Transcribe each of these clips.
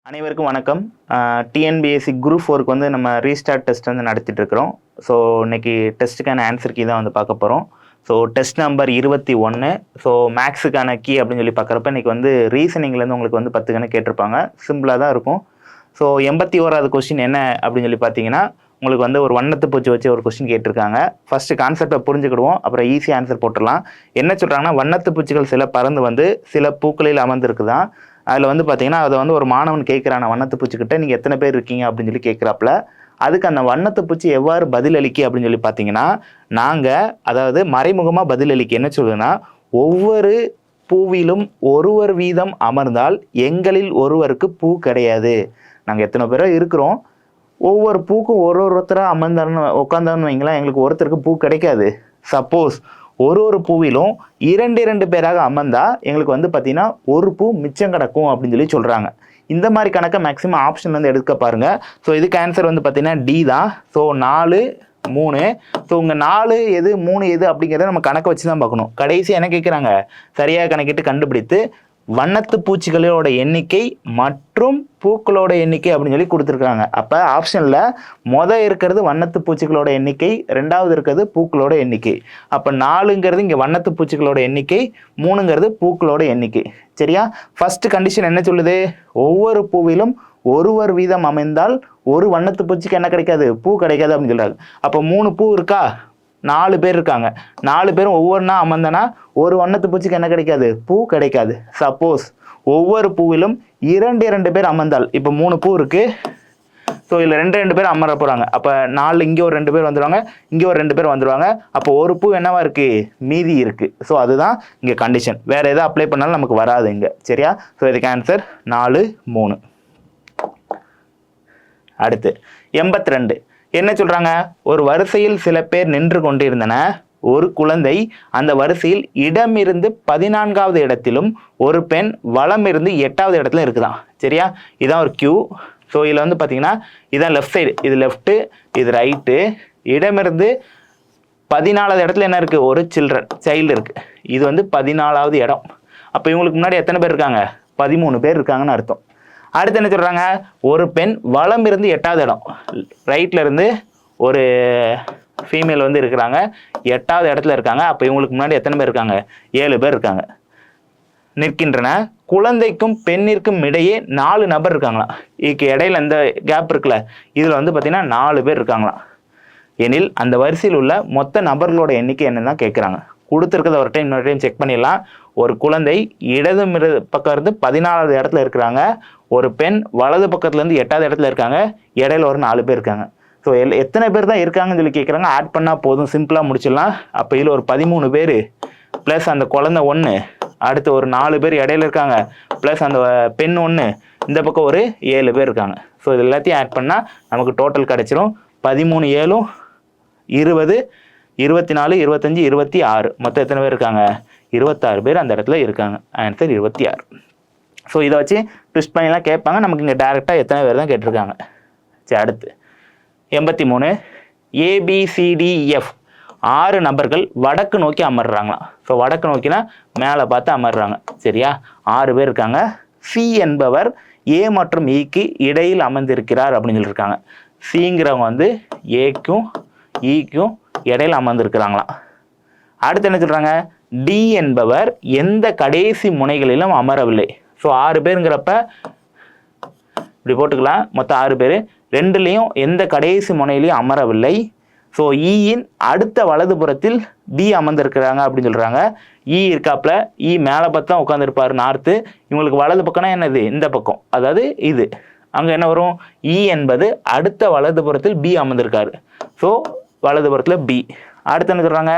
அனைவருக்கும் வணக்கம். TNPSC group 4க்கு வந்து நம்ம ரீஸ்டார்ட் டெஸ்ட் வந்து நடத்திட்டு இருக்கிறோம். ஸோ இன்னைக்கு டெஸ்ட்டுக்கான ஆன்சர் கீ தான் வந்து பார்க்க போகிறோம். So test number 21. ஸோ மேக்ஸுக்கான கீ அப்படின்னு சொல்லி பார்க்குறப்ப இன்னைக்கு வந்து ரீசனிங்லேருந்து உங்களுக்கு வந்து 10 கணக்கு கேட்டிருப்பாங்க. சிம்பிளாக தான் இருக்கும். ஸோ 81வது கொஸ்டின் என்ன அப்படின்னு சொல்லி பார்த்தீங்கன்னா, உங்களுக்கு வந்து ஒரு வண்ணத்து பூச்சி வச்சு ஒரு கொஸ்டின் கேட்டிருக்காங்க. ஃபர்ஸ்ட் கான்செப்டை புரிஞ்சுக்கிடுவோம், அப்புறம் ஈஸி ஆன்சர் போட்டுடலாம். என்ன சொல்கிறாங்கன்னா, வண்ணத்து பூச்சிகள் சில பறந்து வந்து சில பூக்களில் அமர்ந்திருக்குதான். அதில் வந்து பார்த்தீங்கன்னா, அதை வந்து ஒரு மாணவன் கேட்குறான வண்ணத்து பூச்சிக்கிட்ட நீங்கள் எத்தனை பேர் இருக்கீங்க அப்படின்னு சொல்லி கேட்குறாப்புல. அதுக்கு அந்த வண்ணத்து பூச்சி எவ்வாறு பதிலளிக்க அப்படின்னு சொல்லி பார்த்தீங்கன்னா, அதாவது மறைமுகமாக பதிலளிக்க என்ன சொல்லுதுன்னா, ஒவ்வொரு பூவிலும் ஒருவர் வீதம் அமர்ந்தால் எங்களில் ஒருவருக்கு பூ கிடையாது. நாங்கள் எத்தனை பேரோ இருக்கிறோம், ஒவ்வொரு பூக்கும் ஒருத்தராக அமர்ந்தாருன்னு உட்காந்தாருன்னு வைங்களேன், எங்களுக்கு ஒருத்தருக்கு பூ கிடைக்காது. சப்போஸ் ஒரு பூவிலும் 2 பேராக அமர்ந்தா எங்களுக்கு வந்து பார்த்தீங்கன்னா ஒரு பூ மிச்சம் கிடக்கும் அப்படின்னு சொல்லி சொல்கிறாங்க. இந்த மாதிரி கணக்கை மேக்ஸிமம் ஆப்ஷன் வந்து எடுக்க பாருங்க. ஸோ இதுக்கு ஆன்சர் வந்து பார்த்தீங்கன்னா டி தான். ஸோ 4, 3. ஸோ உங்க 4 எது 3 எது அப்படிங்கிறத நம்ம கணக்கை வச்சு தான் பார்க்கணும். கடைசி என்ன கேட்குறாங்க, சரியாக கணக்கிட்டு கண்டுபிடித்து வண்ணத்து பூச்சிகளோட எண்ணிக்கை மற்றும் பூக்களோட எண்ணிக்கை அப்படின்னு சொல்லி கொடுத்துருக்காங்க. அப்போ ஆப்ஷனில் இருக்கிறது வண்ணத்து பூச்சிகளோட எண்ணிக்கை, 2வது இருக்கிறது பூக்களோட எண்ணிக்கை. அப்போ 4ங்கிறது இங்கே வண்ணத்து பூச்சிகளோட எண்ணிக்கை, 3ங்கிறது பூக்களோட எண்ணிக்கை. சரியா? ஃபர்ஸ்ட் கண்டிஷன் என்ன சொல்லுது, ஒவ்வொரு பூவிலும் ஒருவர் வீதம் அமைந்தால் ஒரு வண்ணத்து பூச்சிக்கு என்ன கிடைக்காது, பூ கிடைக்காது அப்படின்னு சொல்றாங்க. அப்போ 3 பூ இருக்கா, 4 பேர் இருக்காங்க, 4 பேரும் ஒவ்வொன்றா அமர்ந்தனா ஒரு வண்ணத்து பூச்சிக்கு என்ன கிடைக்காது, பூ கிடைக்காது. சப்போஸ் ஒவ்வொரு பூவிலும் 2 பேர் அமர்ந்தால், இப்போ 3 பூ இருக்கு, ஸோ இதில் 2 பேர் அமர போகிறாங்க. அப்போ 4 இங்கே ஒரு 2 பேர் வந்துடுவாங்க, இங்கே ஒரு 2 பேர் வந்துடுவாங்க. அப்போ ஒரு பூ என்னவா இருக்கு, மீதி இருக்கு. ஸோ அதுதான் இங்கே கண்டிஷன். வேற எதாவது அப்ளை பண்ணாலும் நமக்கு வராது இங்கே. சரியா? ஸோ இதுக்கு ஆன்சர் 4, 3. அடுத்து 82 என்ன சொல்றாங்க, ஒரு வரிசையில் சில பேர் நின்று கொண்டிருந்தன. ஒரு குழந்தை அந்த வரிசையில் இடமிருந்து 14வது இடத்திலும் ஒரு பெண் வலம் இருந்து 8வது இடத்துல இருக்குதான். சரியா? இதான் ஒரு கியூ. ஸோ இதில் வந்து பார்த்தீங்கன்னா இதான் லெஃப்ட் சைடு, இது லெஃப்ட்டு, இது ரைட்டு. இடமிருந்து 14வது இடத்துல என்ன இருக்குது, ஒரு சைல்டு இருக்குது. இது வந்து 14வது இடம். அப்போ இவங்களுக்கு முன்னாடி எத்தனை பேர் இருக்காங்க, 13 பேர் இருக்காங்கன்னு அர்த்தம். அடுத்து என்ன சொல்கிறாங்க, ஒரு பெண் வலம் இருந்து 8வது இடம், ரைட்டில் இருந்து ஒரு ஃபீமேல் வந்து இருக்கிறாங்க, 8வது இடத்துல இருக்காங்க. அப்போ இவங்களுக்கு முன்னாடி எத்தனை பேர் இருக்காங்க, 7 பேர் இருக்காங்க, நிற்கின்றன. குழந்தைக்கும் பெண்ணிற்கும் இடையே 4 நபர் இருக்காங்களாம். இதுக்கு இடையில இந்த கேப் இருக்குல்ல, இதில் வந்து பார்த்தீங்கன்னா 4 பேர் இருக்காங்களாம். எனில் அந்த வரிசையில் உள்ள மொத்த நபர்களோட எண்ணிக்கை என்னன்னு தான் கேட்குறாங்க. கொடுத்துருக்கிறத ஒரு டைம் இன்னொரு டைம் செக் பண்ணிடலாம். ஒரு குழந்தை இடது பக்கம் இருந்து 14வது இடத்துல இருக்கிறாங்க, ஒரு பெண் வலது பக்கத்துலேருந்து 8வது இடத்துல இருக்காங்க, இடையில ஒரு 4 பேர் இருக்காங்க. ஸோ எத்தனை பேர் தான் இருக்காங்கன்னு சொல்லி கேட்குறாங்க. ஆட் பண்ணால் போதும், சிம்பிளாக முடிச்சிடலாம். அப்போ இதில் ஒரு 13 பேர் ப்ளஸ் அந்த குழந்தை 1, அடுத்து ஒரு 4 பேர் இடையில இருக்காங்க, ப்ளஸ் அந்த பெண் 1, இந்த பக்கம் ஒரு 7 பேர் இருக்காங்க. ஸோ இது எல்லாத்தையும் ஆட் பண்ணால் நமக்கு டோட்டல் கிடச்சிரும். 13, 7, 20, 24, 25, 26. மொத்தம் எத்தனை பேர் இருக்காங்க, 26 பேர் அந்த இடத்துல இருக்காங்க. ஆன்சர் 26. ஸோ இதை வச்சு ட்விஸ்ட் பண்ணிலாம் கேட்பாங்க. நமக்கு இங்கே டேரெக்டாக எத்தனை பேர் தான் கேட்டிருக்காங்க. சரி, அடுத்து 83. ABCDF 6 நபர்கள் வடக்கு நோக்கி அமர்றாங்களாம். ஸோ வடக்கு நோக்கினா மேலே பார்த்து அமர்றாங்க. சரியா? 6 பேர் இருக்காங்க. சி என்பவர் ஏ மற்றும் ஈக்கு இடையில் அமர்ந்திருக்கிறார் அப்படின்னு சொல்லியிருக்காங்க. சிங்கிறவங்க வந்து ஏக்கும் ஈக்கும் இடையில் அமர்ந்திருக்கிறாங்களாம். அடுத்து என்ன சொல்கிறாங்க, டி என்பவர் எந்த கடைசி முனைகளிலும் அமரவில்லை. ஸோ 6 பேருங்கிறப்ப இப்படி போட்டுக்கலாம். மொத்தம் 6 பேர், 2லையும் எந்த கடைசி முனையிலையும் அமரவில்லை. ஸோ ஈயின் அடுத்த வலதுபுறத்தில் பி அமர்ந்திருக்கிறாங்க அப்படின்னு சொல்கிறாங்க. ஈ இருக்காப்புல, ஈ மேலே பார்த்து தான் உட்காந்துருப்பார் நார்த்து. இவங்களுக்கு வலது பக்கம்னா என்னது, இந்த பக்கம், அதாவது இது. அங்கே என்ன வரும், இ என்பது அடுத்த வலதுபுறத்தில் பி அமர்ந்திருக்காரு. ஸோ வலதுபுறத்தில் பி. அடுத்து என்ன சொல்கிறாங்க,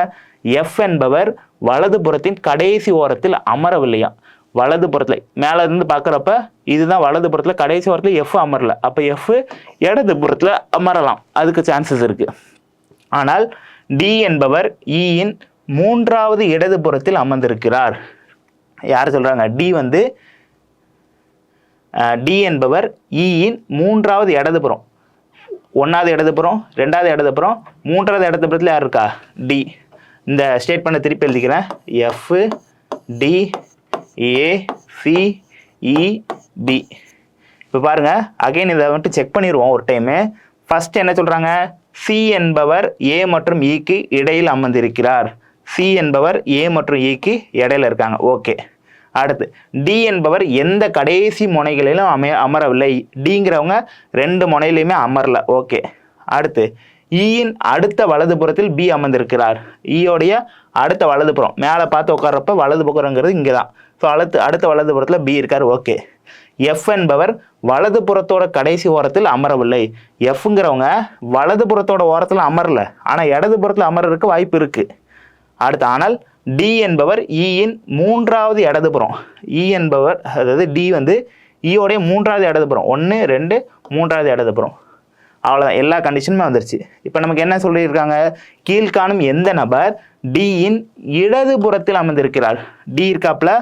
எஃப் என்பவர் வலதுபுறத்தின் கடைசி ஓரத்தில் அமரவில்லையா. வலதுபுறத்தில் மேலே இருந்து பார்க்குறப்ப இதுதான் வலதுபுறத்தில் கடைசி ஓரத்தில் எஃப் அமரல. அப்போ எஃப் இடதுபுறத்தில் அமரலாம், அதுக்கு சான்சஸ் இருக்குது. ஆனால் டி என்பவர் ஈயின் 3வது இடதுபுறத்தில் அமர்ந்திருக்கிறார். யார் சொல்கிறாங்க, டி என்பவர் ஈயின் 3வது இடதுபுறம், 1வது இடதுபுறம், 2வது இடதுபுறம், 3வது இடதுபுறத்தில் யார் இருக்கா, டி. இந்த ஸ்டேட்மெண்ட்டை திருப்பி எழுதிக்கிறேன். F D A C E B இப்போ பாருங்க அகைன் இதை வந்துட்டு செக் பண்ணிடுவோம் ஒரு டைமு. ஃபர்ஸ்ட் என்ன சொல்றாங்க, சி என்பவர் ஏ மற்றும் ஈக்கு இடையில் அமர்ந்திருக்கிறார். சி என்பவர் ஏ மற்றும் ஈக்கு இடையில இருக்காங்க. ஓகே. அடுத்து டி என்பவர் எந்த கடைசி முனைகளிலும் அமரவில்லை. டிங்கிறவங்க 2 முனையிலையுமே அமரல. ஓகே. அடுத்து ஈயின் அடுத்த வலதுபுறத்தில் பி அமர்ந்திருக்கிறார். ஈயோடைய அடுத்த வலதுபுறம் மேலே பார்த்து உட்கார்றப்ப வலதுபுறங்கிறது இங்கே தான். ஸோ அடுத்த வலதுபுறத்தில் பி இருக்கார். ஓகே. எஃப் என்பவர் வலதுபுறத்தோட கடைசி ஓரத்தில் அமரவில்லை. எஃப்ங்கிறவங்க வலதுபுறத்தோட ஓரத்தில் அமரல, ஆனால் இடதுபுறத்தில் அமர்றதுக்கு வாய்ப்பு இருக்கு. அடுத்து ஆனால் டி என்பவர் ஈயின் 3வது இடதுபுறம். இ என்பவர் அதாவது டி வந்து ஈயோடைய 3வது இடதுபுறம். 1 2 3வது இடதுபுறம். அவ்வளோதான், எல்லா கண்டிஷனுமே வந்துருச்சு. இப்போ நமக்கு என்ன சொல்லியிருக்காங்க, கீழ்காணும் எந்த நபர் டியின் இடதுபுறத்தில் அமர்ந்திருக்கிறார். டி இருக்காப்புல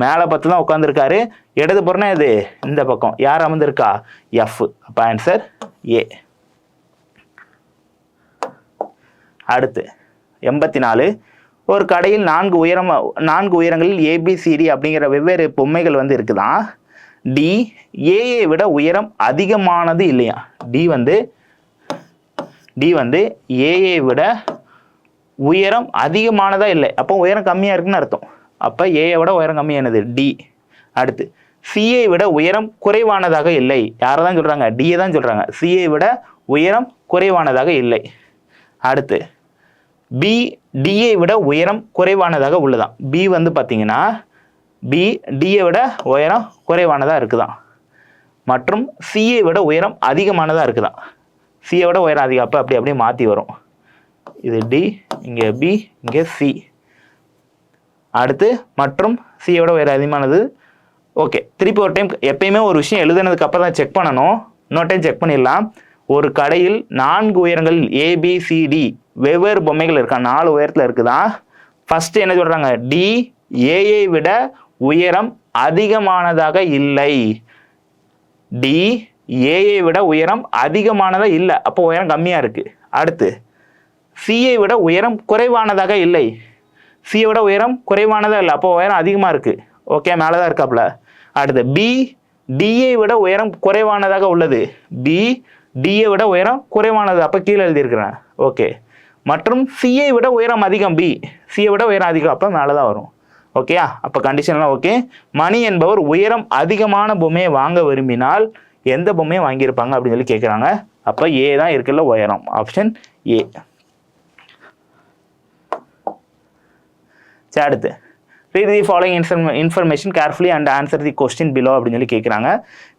மேலே பார்த்து தான் உட்காந்துருக்காரு. இடதுபுறம்னா இது இந்த பக்கம். யார் அமர்ந்திருக்கா, எஃப். அப்போ ஆன்சர் ஏ. அடுத்து 84, ஒரு கடையில் 4 உயரங்களில் ஏபிசிடி அப்படிங்கிற வெவ்வேறு பொம்மைகள் வந்து இருக்குதான். டி ஏயை விட உயரம் அதிகமானது இல்லையா. டி வந்து ஏயை விட உயரம் அதிகமானதா இல்லை, அப்போ உயரம் கம்மியா இருக்குன்னு அர்த்தம். அப்போ ஏயை விட உயரம் கம்மியானது டி. அடுத்து சியை விட உயரம் குறைவானதாக இல்லை. யாரை தான் சொல்றாங்க, டியை தான் சொல்றாங்க. சியை விட உயரம் குறைவானதாக இல்லை. அடுத்து பி டியை விட உயரம் குறைவானதாக உள்ளதான். பி வந்து பார்த்தீங்கன்னா பி டியை விட உயரம் குறைவானதாக இருக்குதான். மற்றும் சியை விட உயரம் அதிகமானதாக இருக்குதான். சியை விட உயரம் அதிகம். அப்போ அப்படியே மாற்றி வரும். இது டி, இங்கே பி, இங்கே சி. அடுத்து மற்றும் சியை விட உயரம் அதிகமானது. ஓகே. திருப்பி ஒரு டைம் எப்பயுமே ஒரு விஷயம் எழுதுனதுக்கு அப்புறம் தான் செக் பண்ணணும். இன்னொரு டைம் செக் பண்ணிடலாம். ஒரு கடையில் 4 உயரங்களில் ஏபிசிடி வெவ்வேறு பொம்மைகள் இருக்கா. 4 உயரத்தில் இருக்குதான். ஃபர்ஸ்ட் என்ன சொல்றாங்க, டி ஏயை விட உயரம் அதிகமானதாக இல்லை. டி ஏயை விட உயரம் அதிகமானதாக இல்லை, அப்போ உயரம் கம்மியா இருக்கு. அடுத்து சியை விட உயரம் குறைவானதாக இல்லை. சியை விட உயரம் குறைவானதாக இல்லை, அப்போ உயரம் அதிகமா இருக்கு. ஓகே, மேலதான் இருக்காப்ல. அடுத்து பி டியை விட உயரம் குறைவானதாக உள்ளது. பி டியை விட உயரம் குறைவானது, அப்போ கீழே எழுதியிருக்கிறேன். ஓகே. மற்றும் சியை விட உயரம் அதிகம். பி சியை விட உயரம் அதிகம், அப்போ மேலே தான் வரும். ஓகேயா. அப்போ கண்டிஷன்லாம் ஓகே. மணி என்பவர் உயரம் அதிகமான பொம்மையை வாங்க விரும்பினால் எந்த பொம்மையை வாங்கியிருப்பாங்க அப்படின்னு சொல்லி கேட்குறாங்க. அப்போ ஏ தான் இருக்குல்ல உயரம். Option A. சரி, அடுத்து read the following information carefully and answer the question below அப்படின்னு சொல்லி கேட்குறாங்க.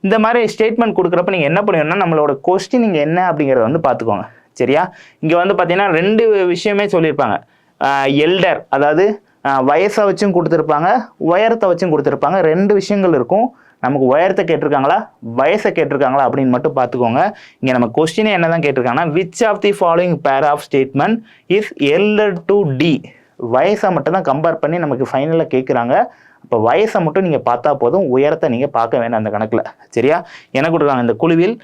இந்த மாதிரி ஸ்டேட்மெண்ட் கொடுக்குறப்ப நீங்கள் என்ன பண்ணுவீங்கன்னா நம்மளோட கொஸ்டின் இங்கே என்ன அப்படிங்கிறத வந்து பார்த்துக்கோங்க. சரியா. இங்கே வந்து பார்த்தீங்கன்னா 2 விஷயமே சொல்லியிருப்பாங்க. எல்டர் அதாவது வயசை வச்சும் கொடுத்துருப்பாங்க, உயரத்தை வச்சும் கொடுத்துருப்பாங்க. 2 விஷயங்கள் இருக்கும். நமக்கு உயரத்தை கேட்டிருக்காங்களா வயசை கேட்டிருக்காங்களா அப்படின்னு மட்டும் பார்த்துக்கோங்க. இங்கே நம்ம கொஸ்டினே என்ன தான் கேட்டிருக்காங்கன்னா, which of the following pair of statement is elder to D. வயசை மட்டும் தான் கம்பேர் பண்ணி நமக்கு ஃபைனலில் கேட்குறாங்க. அப்போ வயசை மட்டும் நீங்கள் பார்த்தா போதும், உயரத்தை நீங்கள் பார்க்க வேண்டாம் அந்த கணக்கில். சரியா. என்ன கொடுக்குறாங்க, இந்த குழுவில்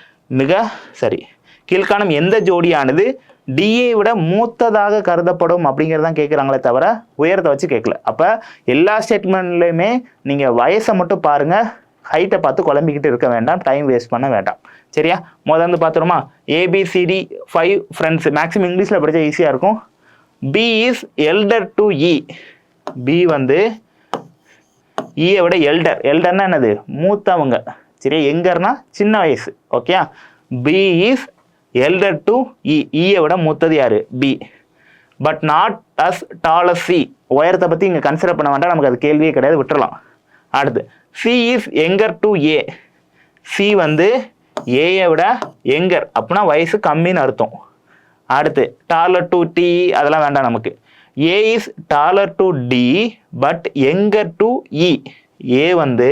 கீழ்காணும் எந்த ஜோடியானது டியை விட மூத்ததாக கருதப்படும் அப்படிங்கிறதான் கேட்குறாங்களே தவிர உயரத்தை வச்சு கேட்கல. அப்போ எல்லா ஸ்டேட்மெண்ட்லையுமே நீங்கள் வயசை மட்டும் பாருங்கள், ஹைட்டை பார்த்து குழம்பிக்கிட்டு இருக்க வேண்டாம், டைம் வேஸ்ட் பண்ண வேண்டாம். சரியா. முதல்ல பார்த்துருமா, ஏபிசிடி 5 ஃப்ரெண்ட்ஸ். மேக்ஸிமம் இங்கிலீஷில் படித்தா ஈஸியாக இருக்கும். B is elder to E. B வந்து ஈயை விட எல்டர்னா என்னது, மூத்தவங்க. சரியா. எங்கர்னா சின்ன வயசு. Okay. B is elder to E. ஈயை விட மூத்தது யாரு, B. But not as tall as C. உயரத்தை பற்றி இங்கே கன்சிடர் பண்ண வேண்டாம், நமக்கு அது கேள்வியே கிடையாது, விட்டுறலாம். அடுத்து C is younger to A. C வந்து ஏயை விட எங்கர், அப்படின்னா வயசு கம்மின்னு அர்த்தம். அடுத்து டாலர் டு டி, அதெல்லாம் வேண்டாம் நமக்கு. A is taller to D but younger to E. A வந்து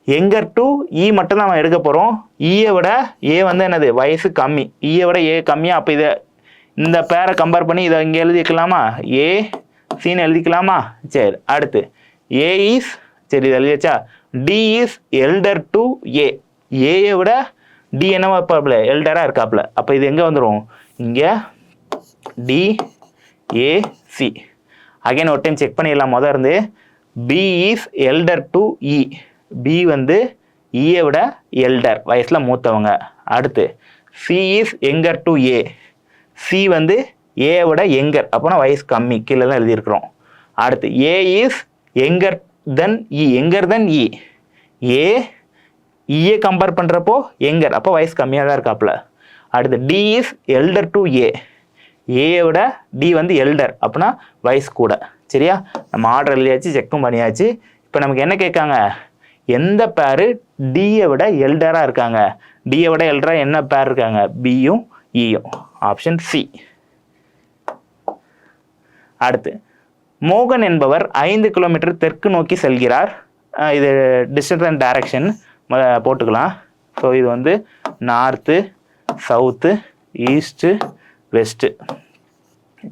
எங்கர் டு இ மட்டும் தான் நம்ம எடுக்க போகிறோம். ஈயை விட ஏ வந்து என்னது, வயசு கம்மி. ஈயை விட ஏ கம்மியாக. அப்போ இதை இந்த பேரை கம்பேர் பண்ணி இதை இங்கே எழுதிக்கலாமா, ஏ சின்னு எழுதிக்கலாமா. சரி. அடுத்து ஏ இஸ், சரி இது எழுதியாச்சா. டி இஸ் எல்டர் டு ஏ. ஏயை விட டி என்னவா இருப்பாப்புல, எல்டராக இருக்காப்புல. அப்போ இது எங்கே வந்துடும், இங்கே டி ஏ சி. அகைன் ஒரு டைம் செக் பண்ணிடலாம். முதல் இருந்து B is elder to E. B வந்து ஈயை விட எல்டர், வயசில் மூத்தவங்க. அடுத்து C is younger to A, C வந்து ஏ விட எங்கர், அப்போனா வயசு கம்மி, கீழே தான் எழுதியிருக்கிறோம். அடுத்து ஏ is younger then E, younger then E, A ஈயை compare பண்ணுறப்போ எங்கர், அப்போ வயசு கம்மியாக தான் இருக்காப்புல. அடுத்து டி இஸ் எல்டர் டு ஏ, ஏயை விட டி வந்து எல்டர், அப்படின்னா வயசு கூட. சரியா, நம்ம ஆர்டர் எழுதியாச்சு, செக்கும் பண்ணியாச்சு. இப்போ நமக்கு என்ன கேட்காங்க, எந்த பேரு டியை விட எல்டராக இருக்காங்க? டியை விட எல்டராக என்ன பேர் இருக்காங்க? பியும் இயும். Option C. அடுத்து மோகன் என்பவர் 5 கிலோமீட்டர் தெற்கு நோக்கி செல்கிறார். இது டிஸ்டன்ஸ் அண்ட் டைரக்ஷன் போட்டுக்கலாம். ஸோ இது வந்து நார்த்து, சவுத்து, ஈஸ்ட்டு, வெஸ்ட்டு.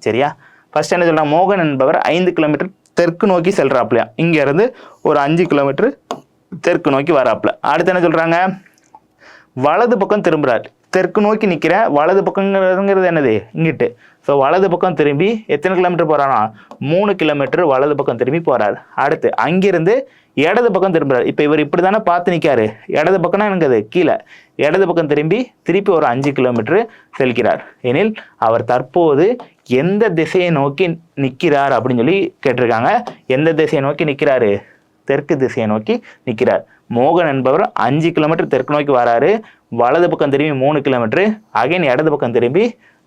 சரியா, ஃபர்ஸ்ட் என்ன சொல்கிறாங்க, மோகன் என்பவர் 5 கிலோமீட்டர் தெற்கு நோக்கி செல்றாப்லையா, இங்கேருந்து ஒரு 5 கிலோமீட்டர் தெற்கு நோக்கி வராப்புல. அடுத்து என்ன சொல்கிறாங்க, வலது பக்கம் திரும்புகிறார். தெற்கு நோக்கி நிற்கிற, வலது பக்கங்கிறதுங்கிறது என்னது, இங்கிட்டு. ஸோ வலது பக்கம் திரும்பி எத்தனை கிலோமீட்டர் போகிறானா, 3 கிலோமீட்டர் வலது பக்கம் திரும்பி போகிறார். அடுத்து அங்கிருந்து இடது பக்கம் திரும்புறாரு. இப்போ இவர் இப்படி தானே பார்த்து நிற்காரு, இடது பக்கம்னா எனக்கு அது கீழே, இடது பக்கம் திருப்பி ஒரு 5 கிலோமீட்டர் செல்கிறார். எனில் அவர் தற்போது எந்த திசையை நோக்கி நிற்கிறார் அப்படின்னு சொல்லி கேட்டிருக்காங்க. எந்த திசையை நோக்கி நிற்கிறாரு, தெற்கு திசையை நோக்கி நிற்கிறார். மோகன் என்பவர் 5 கிலோமீட்டர் தெற்கு நோக்கி வராரு, வலது பக்கம் திரும்பி 3 கிலோமீட்டர், அகைன் இடது பக்கம் திரும்பி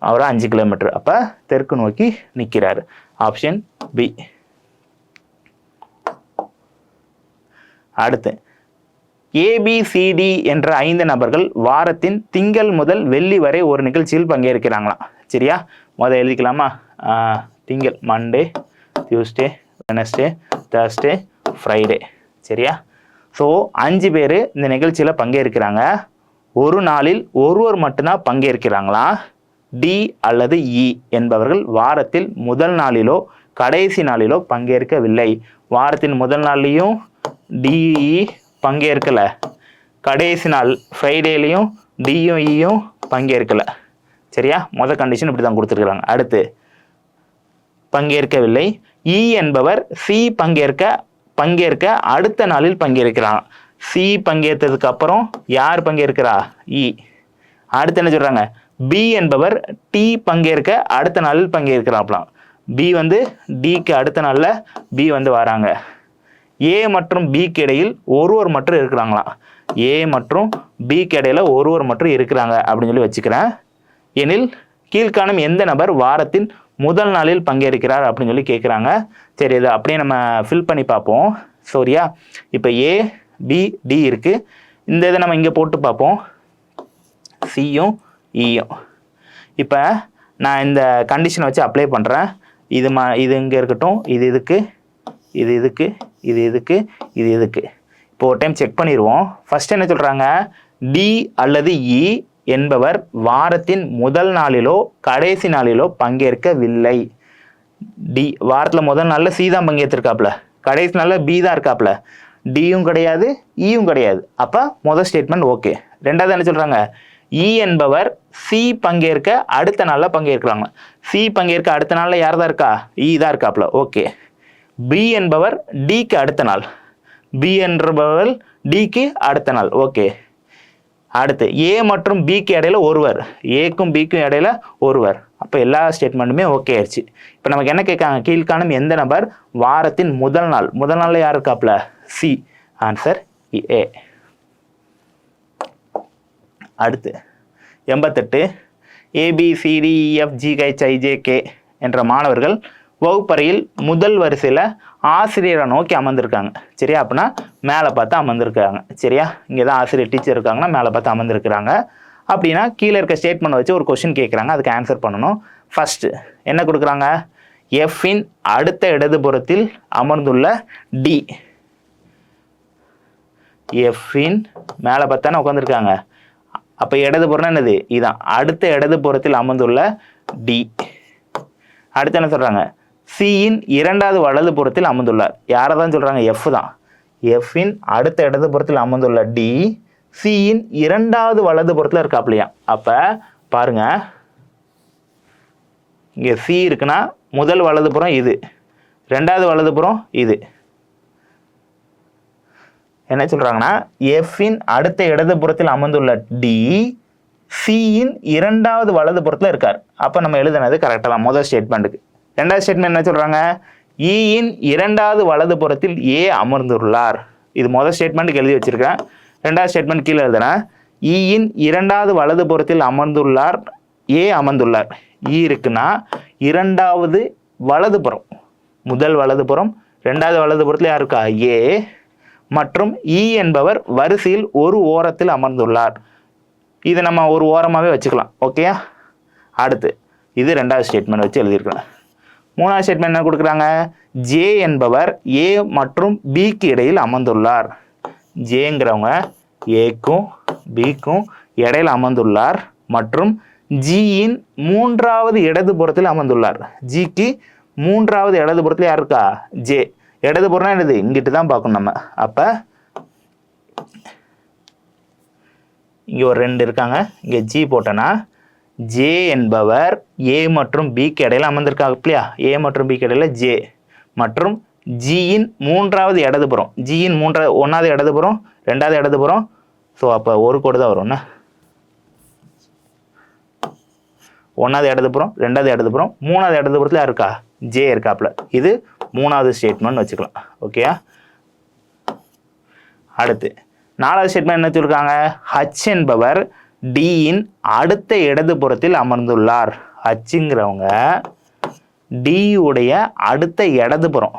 அவர் 5 கிலோமீட்டர், அப்போ தெற்கு நோக்கி நிற்கிறார். Option B. அடுத்து ஏபிசிடி என்ற 5 நபர்கள் வாரத்தின் திங்கள் முதல் வெள்ளி வரை ஒரு நிகழ்ச்சியில் பங்கேற்கிறாங்களாம். சரியா, முதல் எழுதிக்கலாமா, திங்கள் Monday, Tuesday, Wednesday, Thursday, Friday. சரியா, ஸோ 5 பேர் இந்த நிகழ்ச்சியில் பங்கேற்கிறாங்க. ஒரு நாளில் ஒருவர் மட்டும்தான் பங்கேற்கிறாங்களா. டி அல்லது இ என்பவர்கள் வாரத்தில் முதல் நாளிலோ கடைசி நாளிலோ பங்கேற்கவில்லை. வாரத்தின் முதல் நாள்லையும் டிஇ பங்கேற்கலை, கடைசி நாள் ஃப்ரைடேலையும் டியும் இயும் பங்கேற்கலை. சரியா, முதல் கண்டிஷன் இப்படி தான் கொடுத்துருக்குறாங்க. அடுத்து பங்கேற்கவில்லை. இ என்பவர் சி பங்கேற்க அடுத்த நாளில் பங்கேற்கிறாங்க. சி பங்கேற்றதுக்கு அப்புறம் யார் பங்கேற்கிறா, இ. அடுத்து என்ன சொல்றாங்க, பி என்பவர் டி பங்கேற்க அடுத்த நாளில் பங்கேற்கிறாங்களாம். பி வந்து டிக்கு அடுத்த நாளில் பி வந்து வராங்க. ஏ மற்றும் பிக்கு இடையில் ஒருவர் மட்டும் இருக்கிறாங்களாம். ஏ மற்றும் பிக்கு இடையில ஒருவர் மட்டும் இருக்கிறாங்க அப்படின்னு சொல்லி வச்சுக்கிறேன். எனில் கீழ்காணும் எந்த நபர் வாரத்தின் முதல் நாளில் பங்கேற்கிறார் அப்படின்னு சொல்லி கேட்குறாங்க. சரி, இதை அப்படியே நம்ம ஃபில் பண்ணி பார்ப்போம். சரியா, இப்போ ஏ பி டி இருக்குது. இந்த இதை நம்ம இங்கே போட்டு பார்ப்போம், சியும் இயும். இப்போ நான் இந்த கண்டிஷனை வச்சு அப்ளை பண்ணுறேன். இது இங்கே இருக்கட்டும், இது இதுக்கு, இது இதுக்கு, இது இதுக்கு, இது இதுக்கு. இப்போ ஒரு டைம் செக் பண்ணிடுவோம். ஃபர்ஸ்ட் என்ன சொல்கிறாங்க, டி அல்லது இ என்பவர் வாரத்தின் முதல் நாளிலோ கடைசி நாளிலோ பங்கேற்கவில்லை. டி வாரத்தில் முதல் நாளில் சி தான் பங்கேற்றிருக்காப்புல, கடைசி நாளில் பி தான் இருக்காப்புல. டியும் கிடையாது, இயும் கிடையாது. அப்போ முதல் ஸ்டேட்மெண்ட் ஓகே. ரெண்டாவது என்ன சொல்கிறாங்க, இ என்பவர் சி பங்கேற்க அடுத்த நாளில் பங்கேற்கிறாங்க. சி பங்கேற்க அடுத்த நாளில் யார் தான் இருக்கா, இ தான் இருக்காப்புல. ஓகே. பி என்பவர் டிக்கு அடுத்த நாள், பி என்பவர் டிக்கு அடுத்த நாள். ஓகே. அடுத்து ஏ மற்றும் பிக்கு இடையில ஒருவர், ஏக்கும் பிக்கும் இடையில ஒருவர். அப்போ எல்லா ஸ்டேட்மெண்ட்டுமே ஓகே ஆயிடுச்சு. இப்போ நமக்கு என்ன கேட்காங்க, கீழ்காணும் எந்த நபர் வாரத்தின் முதல் நாளில் யார் இருக்காப்புல, சி. Answer A. அடுத்து 88 ABCDEFGHIJK என்ற மாணவர்கள் வகுப்பறையில் முதல் வரிசையில் ஆசிரியரை நோக்கி அமர்ந்திருக்காங்க. சரியா, அப்படின்னா மேலே பார்த்து அமர்ந்திருக்காங்க. சரியா, இங்கே தான் ஆசிரியர் டீச்சர் இருக்காங்கன்னா மேலே பார்த்து அமர்ந்திருக்கிறாங்க. அப்படின்னா கீழே இருக்க ஸ்டேட்மெண்ட் வச்சு ஒரு கொஸ்டின் கேட்குறாங்க, அதுக்கு ஆன்சர் பண்ணணும். ஃபர்ஸ்ட் என்ன கொடுக்குறாங்க, எஃப்பின் அடுத்த இடதுபுறத்தில் அமர்ந்துள்ள டி. எஃப்பின் மேலே பார்த்தானே உட்காந்துருக்காங்க, அப்போ இடதுபுறம் என்னது, இதான். அடுத்த இடதுபுறத்தில் அமர்ந்துள்ள டி. அடுத்து என்ன சொல்கிறாங்க, சியின் இரண்டாவது வலதுபுறத்தில் அமர்ந்துள்ளார். யாரை தான் சொல்கிறாங்க, எஃப் தான். எஃப்பின் அடுத்த இடதுபுறத்தில் அமர்ந்துள்ள டி சியின் இரண்டாவது வலதுபுறத்தில் இருக்காப்லையா. அப்போ பாருங்க, இங்கே சி இருக்குன்னா முதல் வலதுபுறம் இது, ரெண்டாவது வலதுபுறம் இது. என்ன சொல்கிறாங்கன்னா எஃப்பின் அடுத்த இடதுபுறத்தில் அமர்ந்துள்ள டி சியின் இரண்டாவது வலதுபுறத்தில் இருக்கார். அப்போ நம்ம எழுதுனது கரெக்டாக தான் முதல் ஸ்டேட்மெண்ட்டுக்கு. ரெண்டாவது ஸ்டேட்மெண்ட் என்ன சொல்கிறாங்க, ஈயின் இரண்டாவது வலதுபுறத்தில் ஏ அமர்ந்துள்ளார். இது முதல் ஸ்டேட்மெண்ட்டுக்கு எழுதி வச்சிருக்கேன். ரெண்டாவது ஸ்டேட்மெண்ட் கீழே எழுதுனேன். ஈயின் இரண்டாவது வலதுபுறத்தில் அமர்ந்துள்ளார், ஏ அமர்ந்துள்ளார். ஈ இருக்குன்னா இரண்டாவது வலதுபுறம், முதல் வலதுபுறம், ரெண்டாவது வலதுபுறத்தில் யார் இருக்கா, ஏ. மற்றும் இ என்பவர் வரிசையில் ஒரு ஓரத்தில் அமர்ந்துள்ளார். இதை நம்ம ஒரு ஓரமாகவே வச்சுக்கலாம். ஓகேயா. அடுத்து இது ரெண்டாவது ஸ்டேட்மெண்ட் வச்சு எழுதியிருக்கலாம். மூணாவது ஸ்டேட்மெண்ட் என்ன கொடுக்குறாங்க, ஜே என்பவர் ஏ மற்றும் பிக்கு இடையில் அமர்ந்துள்ளார். ஜேங்கிறவங்க ஏக்கும் பிக்கும் இடையில் அமர்ந்துள்ளார் மற்றும் ஜியின் மூன்றாவது இடதுபுறத்தில் அமர்ந்துள்ளார். ஜிக்கு மூன்றாவது இடதுபுறத்தில் யார் இருக்கா, ஜே. இடதுபுறம் என்னது, இங்கிட்டு தான் பார்க்கணும் நம்ம. அப்போ இங்கே ஒரு 2 இருக்காங்க, இங்கே ஜி போட்டோன்னா ஜே என்பவர் ஏ மற்றும் பிக்கு இடையில அமர்ந்திருக்காங்க இல்லையா. ஏ மற்றும் பிக்கு இடையில ஜே மற்றும் ஜியின் மூன்றாவது இடதுபுறம், ஜியின் ஒன்றாவது இடதுபுறம், ரெண்டாவது இடதுபுறம். ஸோ அப்போ ஒரு கோடு தான் வரும்ண்ணா. ஒன்றாவது இடதுபுறம், ரெண்டாவது இடதுபுறம், மூணாவது இடதுபுறத்தில் இருக்கா, ஜே இருக்காப்புல. இது மூணாவது ஸ்டேட்மெண்ட் வச்சுக்கலாம். ஓகேயா. அடுத்து நாலாவது ஸ்டேட்மெண்ட் என்ன சொல்லியிருக்காங்க, ஹச் என்பவர் டியின் அடுத்த இடதுபுறத்தில் அமர்ந்துள்ளார். ஹச்சுங்கிறவங்க டியுடைய அடுத்த இடதுபுறம்,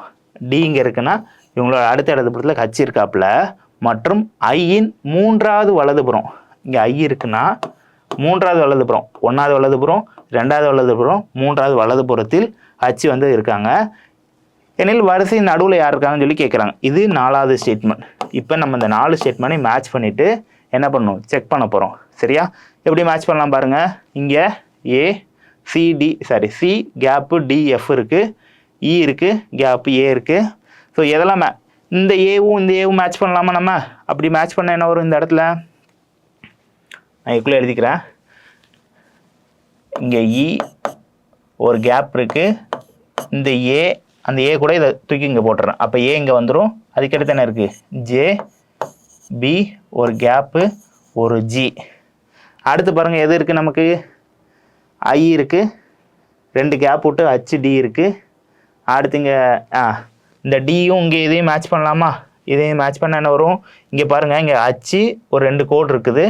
டி இங்கே இருக்குன்னா இவங்களோட அடுத்த இடதுபுறத்தில் ஹச் இருக்காப்புல. மற்றும் ஐயின் மூன்றாவது வலதுபுறம், இங்கே ஐ இருக்குன்னா மூன்றாவது வலதுபுறம், ஒன்றாவது வலதுபுறம், ரெண்டாவது வலதுபுறம், மூன்றாவது வலதுபுறத்தில் ஹச் வந்து இருக்காங்க. எனில் வரிசை நடுவில் யார் இருக்காங்கன்னு சொல்லி கேட்குறாங்க. இது நாலாவது ஸ்டேட்மெண்ட். இப்போ நம்ம இந்த 4 ஸ்டேட்மெண்ட்டையும் மேட்ச் பண்ணிவிட்டு என்ன பண்ணணும், செக் பண்ண போகிறோம். சரியா. எப்படி மேட்ச் பண்ணலாம் பாருங்கள். இங்கே ஏ சிடி சி கேப்பு டிஎஃப் இருக்குது, இ இருக்குது, கேப்பு ஏ இருக்குது. ஸோ எதெல்லாம் இந்த ஏவும் இந்த ஏவும் மேட்ச் பண்ணலாமா நம்ம? அப்படி மேட்ச் பண்ண என்ன வரும், இந்த இடத்துல நான் இதுக்குள்ளே எழுதிக்கிறேன். இங்கே இ ஒரு கேப் இருக்குது, இந்த ஏ, அந்த ஏ கூட இதை தூக்கி இங்கே போட்டுறேன். அப்போ ஏ இங்கே வந்துடும். அதுக்கடுத்து என்ன இருக்குது, ஜே பி ஒரு கேப்பு ஒரு ஜி. அடுத்து பாருங்கள் எது இருக்குது நமக்கு, ஐ இருக்குது, 2 கேப் விட்டு ஹச் டி இருக்குது. அடுத்து இங்கே இந்த டியும் இங்கே இதையும் மேட்ச் பண்ணலாமா? இதையும் மேட்ச் பண்ண என்ன வரும், இங்கே பாருங்கள் இங்கே ஹச்சு ஒரு 2 கோடு இருக்குது,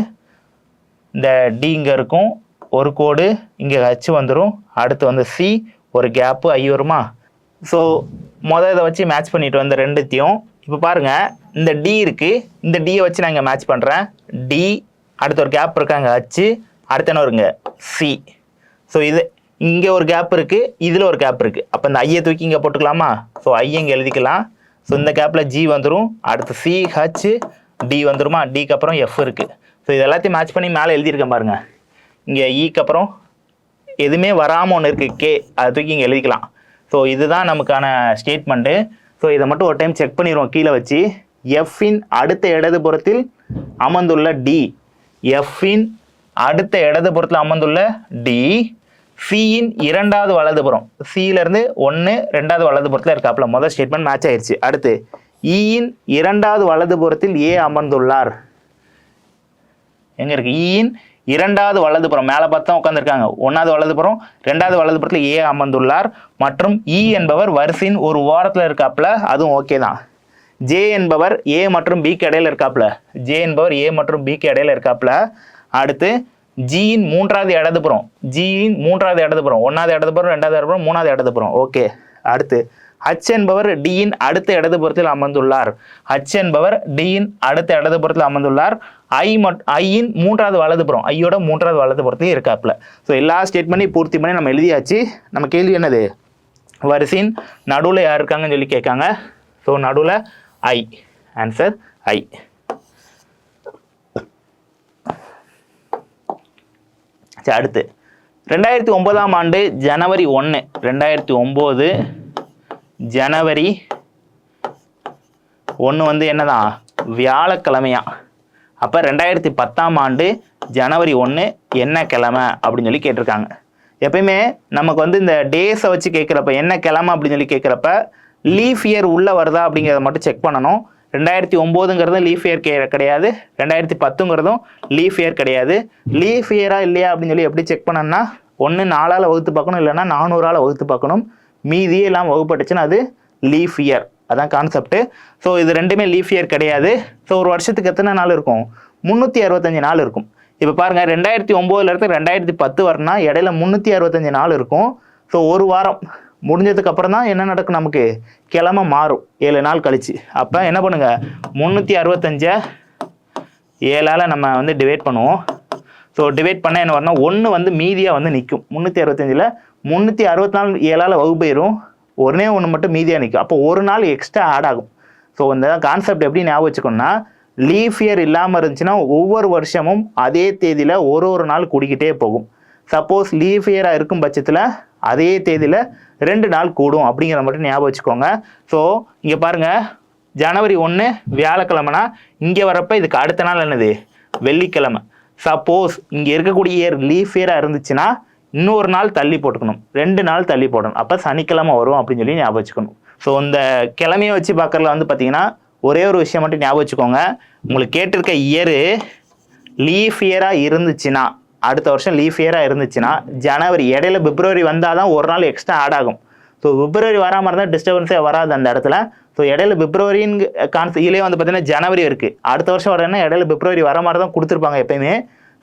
இந்த டி இங்கே இருக்கும் ஒரு கோடு, இங்கே ஹச் வந்துடும். அடுத்து வந்து சி ஒரு கேப்பு ஐ வருமா? ஸோ இதை வச்சு மேட்ச் பண்ணிட்டு வந்த ரெண்டுத்தையும் இப்போ பாருங்கள், இந்த டி இருக்குது, இந்த டியை வச்சு நான் இங்கே மேட்ச் பண்ணுறேன். டி அடுத்து ஒரு கேப் இருக்காங்க ஹச்சு, அடுத்து என்ன வருங்க சி. ஸோ இது இங்கே ஒரு கேப் இருக்குது, இதில் ஒரு கேப் இருக்குது. அப்போ இந்த ஐயை தூக்கி இங்கே போட்டுக்கலாமா? ஸோ ஐயை இங்கே எழுதிக்கலாம். ஸோ இந்த கேப்பில் ஜி வந்துடும், அடுத்து சி ஹச் டி வந்துருமா? டிக்கு அப்புறம் எஃப் இருக்குது. ஸோ இது எல்லாத்தையும் மேட்ச் பண்ணி மேலே எழுதியிருக்கேன் பாருங்கள். இங்கே ஈக்கு அப்புறம் எதுவுமே வராமல் ஒன்று இருக்குது கே, அதை தூக்கி இங்கே எழுதிக்கலாம். ஸோ இதுதான் நமக்கான ஸ்டேட்மெண்ட்டு. ஸோ இதை மட்டும் ஒரு டைம் செக் பண்ணிடுவோம் கீழே வச்சு. எஃப்பின் அடுத்த இடதுபுறத்தில் அமர்ந்துள்ள டி, எஃப்பின் அடுத்த இடதுபுறத்தில் அமர்ந்துள்ள டி, சியின் இரண்டாவது வலதுபுறம், சியிலேருந்து 1 ரெண்டாவது வலதுபுறத்தில் இருக்காப்புல. முதல் ஸ்டேட்மெண்ட் மேட்ச் ஆயிடுச்சு. அடுத்து ஈயின் இரண்டாவது வலதுபுறத்தில் ஏ அமர்ந்துள்ளார். எங்கே இருக்குது, ஈயின் இரண்டாவது வலதுபுறம், மேலே பார்த்தா உட்காந்துருக்காங்க. 1வது வலதுபுறம், 2வது வலதுபுறத்தில் ஏ அமர்ந்துள்ளார். மற்றும் இ என்பவர் வரிசையின் ஒரு ஓரத்தில் இருக்காப்புல, அதுவும் ஓகே தான். ஜே என்பவர் ஏ மற்றும் பிக்கு இடையில இருக்காப்புல, ஜே என்பவர் ஏ மற்றும் பிக்கு இடையில இருக்காப்புல. அடுத்து ஜியின் மூன்றாவது இடதுபுறம், ஜியின் மூன்றாவது இடதுபுறம், 1வது இடதுபுறம், 2வது இடதுபுறம், 3வது இடதுபுறம். ஓகே. அடுத்து ஹச் என்பவர் டியின் அடுத்த இடதுபுறத்தில் அமர்ந்துள்ளார். ஹச் என்பவர் டியின் அடுத்த இடதுபுறத்தில் அமர்ந்துள்ளார். ஐயின் மூன்றாவது வலதுபுறம், ஐயோட மூன்றாவது வலதுபுறத்தையும் இருக்காப்புல. ஸோ எல்லா ஸ்டேட்மெண்ட்டையும் பூர்த்தி பண்ணி நம்ம எழுதியாச்சு. நம்ம கேள்வி என்னது, வரிசையின் நடுவில் யார் இருக்காங்கன்னு சொல்லி கேட்காங்க. ஸோ நடுவில் ஐ, ஆன்சர் ஐ. சரி, அடுத்து 2009ஆம் ஆண்டு ஜனவரி 1, 2009 ஜனவரி 1 வந்து என்னதான், வியாழக்கிழமையா. அப்போ 2010ஆம் ஆண்டு ஜனவரி 1 என்ன கிழமை அப்படின்னு சொல்லி கேட்டிருக்காங்க. எப்பயுமே நமக்கு வந்து இந்த டேஸை வச்சு கேட்குறப்ப என்ன கிழமை அப்படின்னு சொல்லி கேட்குறப்ப லீஃப் இயர் உள்ளே வருதா அப்படிங்கிறத மட்டும் செக் பண்ணணும். 2009ங்கிறதும் லீஃப் இயர் கிடையாது, 2010ங்கிறதும் லீஃப் இயர் கிடையாது. லீஃப் இயரா இல்லையா அப்படின்னு சொல்லி எப்படி செக் பண்ணணும்னா, ஒன்று 4ஆல் வகுத்து பார்க்கணும், இல்லைன்னா 400ஆல் வகுத்து பார்க்கணும். மீதியே எல்லாம் வகுப்பட்டுச்சுன்னா அது லீஃப் இயர். அதான் கான்செப்ட். ஸோ இது ரெண்டுமே லீஃப் இயர் கிடையாது. ஸோ ஒரு வருஷத்துக்கு எத்தனை நாள் இருக்கும்? 365 நாள் இருக்கும். இப்போ பாருங்க, 2009 2010 வரணும்னா இடையில 365 நாள் இருக்கும். ஸோ ஒரு வாரம் முடிஞ்சதுக்கு அப்புறம் தான் என்ன நடக்கும், நமக்கு கிழமை மாறும் 7 நாள் கழிச்சு. அப்போ என்ன பண்ணுங்க, 365 7ஆல் நம்ம வந்து டிவைட் பண்ணுவோம். ஸோ டிவைட் பண்ண என்ன வரணும், 1 வந்து மீதியாக வந்து நிற்கும். 365ல் 364 7ஆல் வகுப்பேறும், ஒன்றே ஒன்று மட்டும் மீதியாக நிற்கும். அப்போ ஒரு நாள் எக்ஸ்ட்ரா ஆட் ஆகும். ஸோ இந்த கான்செப்ட் எப்படி ஞாபகம் வச்சுக்கணும்னா, லீஃப் இயர் இல்லாமல் இருந்துச்சுன்னா ஒவ்வொரு வருஷமும் அதே தேதியில் ஒரு நாள் கூடிக்கிட்டே போகும். சப்போஸ் லீஃப் இயராக இருக்கும் பட்சத்தில் அதே தேதியில் 2 நாள் கூடும் அப்படிங்கிற மட்டும் ஞாபகம் வச்சுக்கோங்க. ஸோ இங்கே பாருங்கள், ஜனவரி 1 வியாழக்கிழமைனா இங்கே வரப்போ இதுக்கு அடுத்த நாள் என்னது, வெள்ளிக்கிழமை. சப்போஸ் இங்கே இருக்கக்கூடிய இயர் லீஃப் இயராக இருந்துச்சுன்னா இன்னொரு நாள் தள்ளி போட்டுக்கணும், 2 நாள் தள்ளி போடணும். அப்போ சனிக்கிழமை வரும் அப்படின்னு சொல்லி ஞாபகம் வச்சுக்கணும். ஸோ இந்த கிழமையை வச்சு பார்க்கறதுல வந்து பார்த்தீங்கன்னா ஒரே ஒரு விஷயம் மட்டும் ஞாபகம் வச்சுக்கோங்க. உங்களுக்கு கேட்டிருக்க இயரு லீஃப் இயராக இருந்துச்சுன்னா, அடுத்த வருஷம் லீஃப் இயராக இருந்துச்சுன்னா ஜனவரி இடையில பிப்ரவரி வந்தால் தான் ஒரு நாள் எக்ஸ்ட்ரா ஆட் ஆகும். ஸோ பிப்ரவரி வராமல் இருந்தால் டிஸ்டர்பன்ஸே வராது அந்த இடத்துல. ஸோ இடையில பிப்ரவரின்னு இதுலேயே வந்து பார்த்தீங்கன்னா ஜனவரி இருக்குது, அடுத்த வருஷம் வரேன்னா இடையில பிப்ரவரி வர மாதிரி தான் கொடுத்துருப்பாங்க எப்பயுமே.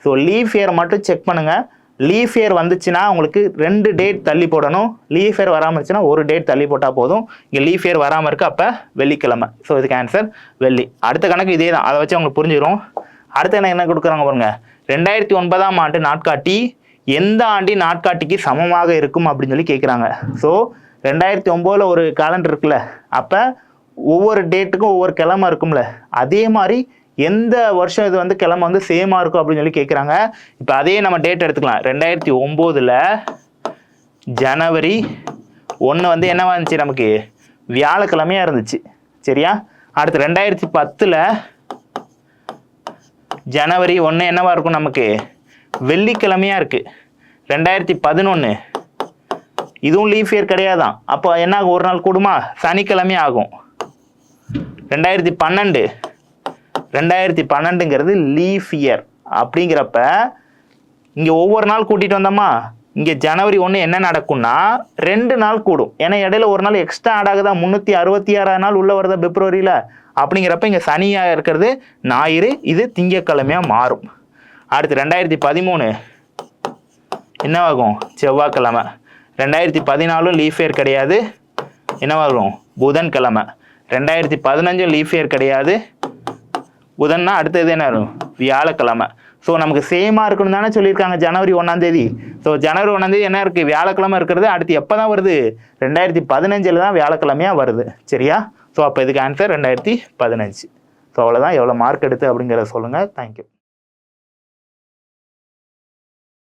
ஸோ லீஃப் இயர் மட்டும் செக் பண்ணுங்கள். லீஃப் இயர் வந்துச்சுன்னா உங்களுக்கு 2 டேட் தள்ளி போடணும். லீஃப் இயர் வராமல் இருந்துச்சுன்னா ஒரு டேட் தள்ளி போட்டால் போதும். இங்கே லீஃப் இயர் வராமல் இருக்குது, அப்போ வெள்ளிக்கிழமை. ஸோ இதுக்கு ஆன்சர் வெள்ளி. அடுத்த கணக்கு இதே தான், அதை வச்சு உங்களுக்கு புரிஞ்சிடும். அடுத்த கணக்கு என்ன கொடுக்குறாங்க பாருங்க, 2009ஆம் ஆண்டு நாட்காட்டி எந்த ஆண்டின் நாட்காட்டிக்கு சமமாக இருக்கும் அப்படின்னு சொல்லி கேட்குறாங்க. ஸோ 2009 ஒரு கேலண்டர் இருக்குல்ல, அப்போ ஒவ்வொரு டேட்டுக்கும் ஒவ்வொரு கிழமை இருக்கும்ல, அதே மாதிரி எந்த வருஷம் இது வந்து கிழமை வந்து சேமாக இருக்கும் அப்படின்னு சொல்லி கேட்குறாங்க. இப்போ அதே நம்ம டேட் எடுத்துக்கலாம். 2009ல் ஜனவரி 1 வந்து என்னவா இருந்துச்சு, நமக்கு வியாழக்கிழமையாக இருந்துச்சு. சரியா? அடுத்து 2010ல் ஜனவரி 1 என்னவா இருக்கும், நமக்கு வெள்ளிக்கிழமையாக இருக்குது. 2011 இதுவும் லீஃப் இயர் கிடையாதான், அப்போ என்ன ஆகும், ஒரு நாள் கூடுமா, சனிக்கிழமை ஆகும். 2012ங்கிறது லீஃப் இயர். அப்படிங்கிறப்ப இங்கே ஒவ்வொரு நாள் கூட்டிகிட்டு வந்தோமா, இங்கே ஜனவரி 1 என்ன நடக்கும்னா 2 நாள் கூடும். ஏன்னா இடையில ஒரு நாள் எக்ஸ்ட்ரா ஆட் ஆகுதா, 366 நாள் உள்ள வருதா பிப்ரவரியில். அப்படிங்கிறப்ப இங்கே சனியாக இருக்கிறது ஞாயிறு, இது திங்கக்கிழமையாக மாறும். அடுத்து 2013 என்னவாகும், செவ்வாய்க்கிழமை. 2014 லீஃப் இயர் கிடையாது, என்னவாகும், புதன்கிழமை. 2015 லீஃப் இயர் கிடையாது, புதன்னா அடுத்தது என்ன வரும், வியாழக்கிழமை. ஸோ நமக்கு சேமாக இருக்கணும் தானே சொல்லியிருக்காங்க ஜனவரி 1ஆம் தேதி. ஸோ ஜனவரி 1ஆம் தேதி என்ன இருக்குது, வியாழக்கிழமை இருக்கிறது. அடுத்து எப்போ தான் வருது, 2015 தான் வியாழக்கிழமையாக வருது. சரியா? ஸோ அப்போ இதுக்கு ஆன்சர் 2015. ஸோ அவ்வளோதான். எவ்வளோ மார்க் எடுத்து அப்படிங்கிறத சொல்லுங்கள். தேங்க்யூ.